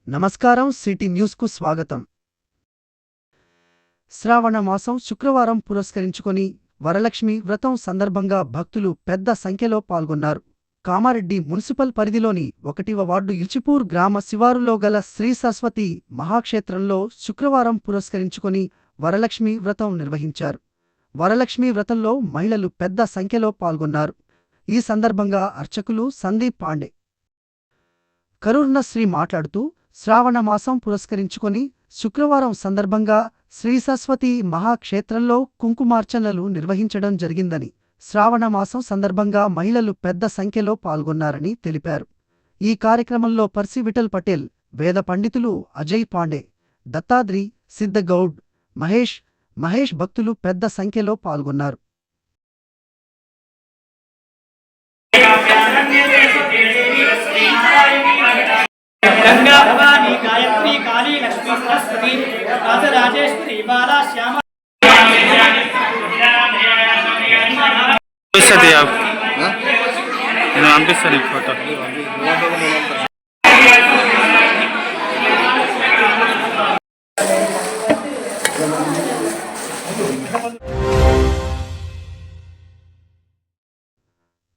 నమస్కారం సిటీ న్యూస్కు స్వాగతం. శ్రావణ మాసం శుక్రవారం పురస్కరించుకొని వరలక్ష్మి వ్రతం సందర్భంగా భక్తులు పెద్ద సంఖ్యలో పాల్గొన్నారు. కామారెడ్డి మున్సిపల్ పరిధిలోని 1వ వార్డు ఇల్చిపూర్ గ్రామ శివారులో గల శ్రీ సరస్వతి మహాక్షేత్రంలో శుక్రవారం పురస్కరించుకొని వరలక్ష్మి వ్రతం నిర్వహించారు. వరలక్ష్మి వ్రతంలో మహిళలు పెద్ద సంఖ్యలో పాల్గొన్నారు. ఈ సందర్భంగా అర్చకులు సందీప్ పాండే, కరుణశ్రీ మాట్లాడుతూ శ్రావణ మాసం పురస్కరించుకొని శుక్రవారం సందర్భంగా శ్రీ సరస్వతి మహాక్షేత్రంలో కుంకుమార్చనలు నిర్వహించడం జరిగిందని, శ్రావణ మాసం సందర్భంగా మహిళలు పెద్ద సంఖ్యలో పాల్గొన్నారని తెలిపారు. ఈ కార్యక్రమంలో పర్సి విఠల్ పటేల్, వేద పండితులు అజయ్ పాండే, దత్తాద్రి, సిద్ధగౌడ్, మహేష్ భక్తులు పెద్ద సంఖ్యలో పాల్గొన్నారు. गंगा भवानी गायत्री काली लक्ष्मी सरस्वती राजराजेश्वरी बाला श्यामा फोटो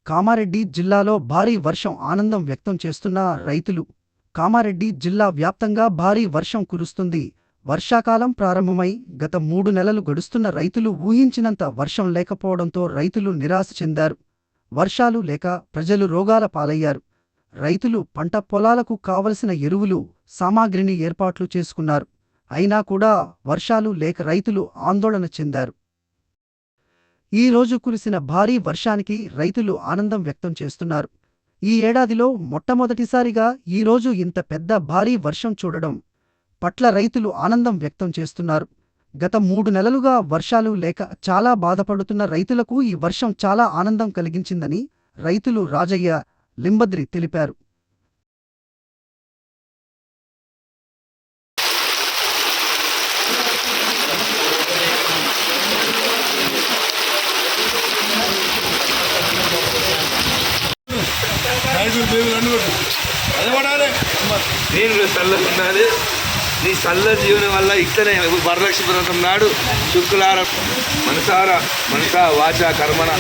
కామారెడ్డి జిల్లాలో భారీ వర్షం ఆనందం వ్యక్తం చేస్తున్న రైతులు. కామారెడ్డి జిల్లా వ్యాప్తంగా భారీ వర్షం కురుస్తుంది. వర్షాకాలం ప్రారంభమై గత 3 నెలలు గడుస్తున్న రైతులు ఊహించినంత వర్షం లేకపోవడంతో రైతులు నిరాశ చెందారు. వర్షాలు లేక ప్రజలు రోగాల పాలయ్యారు. రైతులు పంట పొలాలకు కావలసిన ఎరువులు, సామాగ్రిని ఏర్పాట్లు చేసుకున్నారు. అయినా కూడా వర్షాలు లేక రైతులు ఆందోళన చెందారు. ఈ రోజు కురిసిన భారీ వర్షానికి రైతులు ఆనందం వ్యక్తం చేస్తున్నారు. ఈ ఏడాదిలో మొట్టమొదటిసారిగా ఈ రోజు ఇంత పెద్ద భారీ వర్షం చూడడం పట్ల రైతులు ఆనందం వ్యక్తం చేస్తున్నారు. గత 3 నెలలుగా వర్షాలు లేక చాలా బాధపడుతున్న రైతులకు ఈ వర్షం చాలా ఆనందం కలిగించిందని రైతులు రాజయ్య, లింబద్రి తెలిపారు. నేను చల్లగా ఉండాలి. నీ చల్ల జీవనం వల్ల ఇట్లనే వరలక్ష్మి వ్రతం నాడు శుక్లారం మనసా వాచ కర్మణ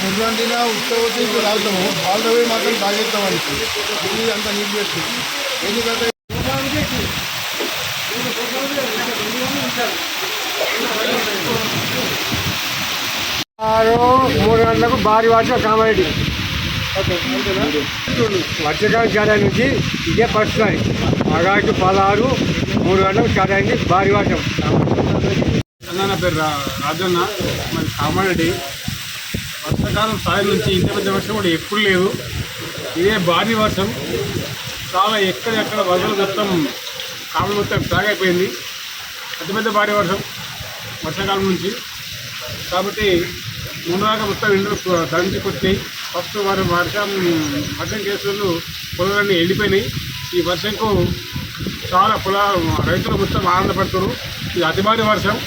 ముర్రండినా ఉత్తరవచ్చి రాద్దాము వాళ్ళవి మాత్రం తాగేస్తామని ఇది అంత నీట్ పెట్టి ఎందుకంటే 3 గంటలకు భారీ వర్షం కామారెడ్డి వర్షాకాలం స్టార్ట్ అయిన నుంచి ఇదే ఫస్ట్ సారి ఆగస్టు 16 3 గంటలకు స్టార్ట్ అయింది భారీ వర్షం. నా పేరు రాజన్న, మరి కామారెడ్డి. వర్షాకాలం స్థాయి నుంచి ఇంత పెద్ద వర్షం కూడా ఎప్పుడు లేదు. ఇదే భారీ వర్షం, చాలా ఎక్కడెక్కడ వరదలు మొత్తం కామన్ మొత్తం సాగైపోయింది. అతిపెద్ద భారీ వర్షం వర్షాకాలం నుంచి. కాబట్టి ముందుగా మొత్తం ఇండ్లు దంచుకొచ్చినాయి. ఫస్ట్ వర్షం కేసులు పొలాలన్నీ ఎండిపోయినాయి. ఈ వర్షంకు చాలా రైతులు మొత్తం ఆనందపడుతున్నారు. ఇది అతి భారీ వర్షం,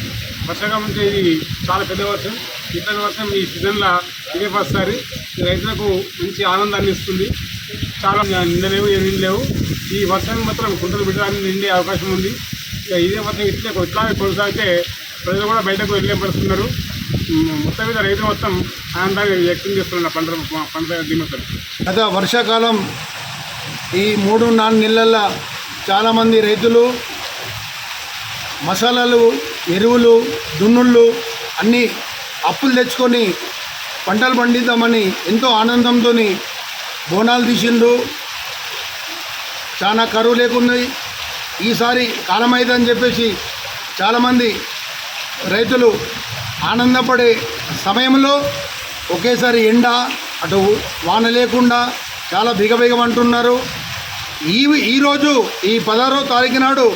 వర్షాకాలం నుంచి ఇది చాలా పెద్ద వర్షం. ఇతని వర్షం ఈ సీజన్లో ఇదే ఫస్ట్ సారి. రైతులకు మంచి ఆనందాన్ని ఇస్తుంది. చాలా నిండలేవు, ఏం నిండలేవు. ఈ వర్షానికి మాత్రం కుంటలు బిడ్డడానికి నిండే అవకాశం ఉంది. ఇదే వర్షం ఇట్లాగే కొనసాగితే ప్రజలు కూడా బయటకు వెళ్ళే పడుతున్నారు. మొత్తం మీద రైతు మొత్తం ఆనందంగా వ్యక్తం చేస్తున్న పంట దిగుమతులు. గత వర్షాకాలం ఈ 3-4 నెలల్లో చాలామంది రైతులు మసాలాలు, ఎరువులు, దున్నుళ్ళు అన్నీ అప్పులు తెచ్చుకొని పంటలు పండిద్దామని ఎంతో ఆనందంతో బోనాలు తీసిండ్రు. చాలా కరువు లేకున్నది. ఈసారి కాలమైందని చెప్పేసి చాలామంది రైతులు ఆనందపడే సమయంలో ఒకేసారి ఎండ, అటు వాన లేకుండా చాలా బిగబిగమంటున్నారు. ఈరోజు ఈ 16వ తారీఖు నాడు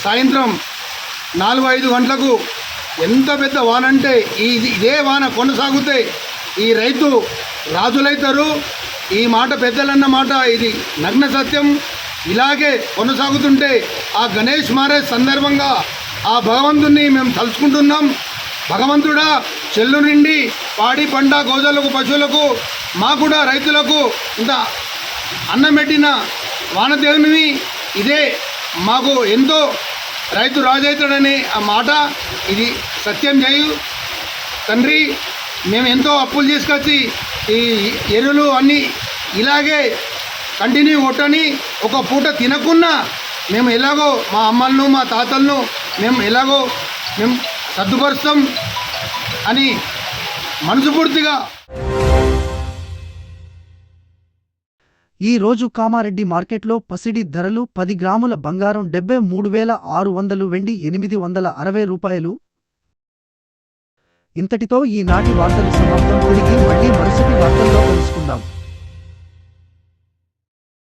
సాయంత్రం 4-5 గంటలకు ఎంత పెద్ద వాన అంటే ఇదే వాన కొనసాగితే ఈ రైతు రాజులైతారు. ఈ మాట పెద్దలన్న మాట ఇది నగ్న సత్యం. ఇలాగే కొనసాగుతుంటే ఆ గణేష్ మ్యారేజ్ సందర్భంగా ఆ భగవంతుణ్ణి మేము తలుచుకుంటున్నాం. భగవంతుడా, చెల్లు నిండి పాడి పంట గోజలకు, పశువులకు, మాకు కూడా రైతులకు ఇంత అన్నం పెట్టిన వానదేవునివి ఇదే మాకు ఎంతో రైతు రాజైతాడనే ఆ మాట ఇది సత్యం చేయు తండ్రి. మేము ఎంతో అప్పులు తీసుకొచ్చి ఈ ఎరువులు అన్నీ ఇలాగే కంటిన్యూ కొట్టని ఒక పూట తినకున్నా మేము ఎలాగో మా అమ్మలను, మా తాతలను మేము ఎలాగో మేము సర్దుపరుస్తాం అని మనస్ఫూర్తిగా. ఈ రోజు కామారెడ్డి మార్కెట్లో పసిడి ధరలు 10 గ్రాముల బంగారం 73,600, వెండి 860 రూపాయలు. ఇంతటితో ఈనాటి వార్తలు సమాప్తం. తిరిగి మళ్ళీ మరుసటి వార్తల్లో కలుసుకుందాం.